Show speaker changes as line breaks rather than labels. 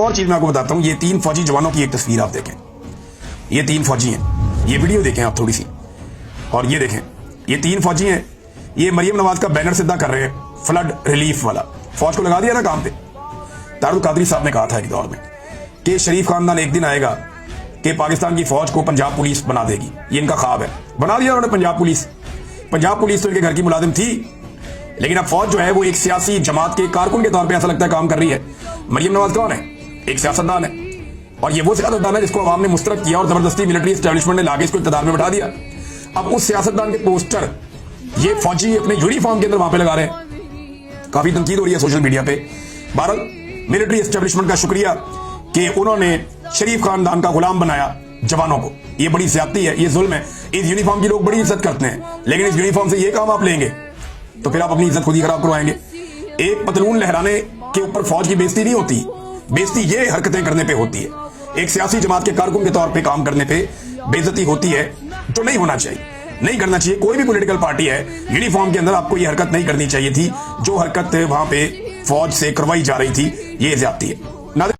اور چیز میں آپ کو بتاتا ہوں، یہ 3 فوجی جوانوں کی ایک تصویر آپ دیکھیں. یہ 3 فوجی ہیں. یہ ویڈیو دیکھیں آپ تھوڑی سی، اور یہ دیکھیں یہ 3 فوجی ہیں. یہ مریم نواز کا بینر سدھا کر رہے ہیں، فلڈ ریلیف والا. فوج کو لگا دیا نا کام پہ. طاہر القادری صاحب نے کہا تھا ایک دور میں کہ شریف خاندان ایک دن آئے گا کہ پاکستان کی فوج کو پنجاب پولیس بنا دے گی. یہ ان کا خواب ہے. بنا دیا انہوں نے پنجاب پولیس. پنجاب پولیس تو ان کے گھر کی ملازم تھی، لیکن اب فوج جو ہے وہ ایک سیاسی جماعت کے کارکن کے طور پہ ایسا لگتا ہے کام کر رہی ہے. مریم نواز کون ہے؟ ایک سیاستدان ہے، اور یہ وہ سیاستدان ہے جس کو عوام نے مسترد کیا اور زبردستی ملٹری اسٹیبلشمنٹ نے لا کے اس کو اقتدار میں بٹھا دیا. اب اس سیاستدان کے پوسٹر یہ فوجی اپنے یونیفارم کے اندر وہاں پہ لگا رہے ہیں. کافی تنقید ہو رہی ہے سوشل میڈیا پہ. بہرحال ملٹری اسٹیبلشمنٹ کا شکریہ کہ انہوں نے شریف خاندان کا غلام بنایا جوانوں کو. یہ بڑی زیادتی ہے، یہ ظلم ہے. اس یونیفارم کی لوگ بڑی عزت کرتے ہیں، لیکن اس یونیفارم سے یہ کام آپ لیں گے تو پھر آپ اپنی عزت خود ہی خراب کروائیں گے. ایک پتلون لہرانے کے اوپر فوج کی بےزتی نہیں ہوتی، بےزتی یہ حرکتیں کرنے پہ ہوتی ہے. ایک سیاسی جماعت کے کارکن کے طور پہ کام کرنے پہ بےزتی ہوتی ہے، جو نہیں ہونا چاہیے، نہیں کرنا چاہیے. کوئی بھی پولیٹیکل پارٹی ہے، یونیفارم کے اندر آپ کو یہ حرکت نہیں کرنی چاہیے تھی. جو حرکت وہاں پہ فوج سے کروائی جا رہی تھی، یہ زیادتی ہے.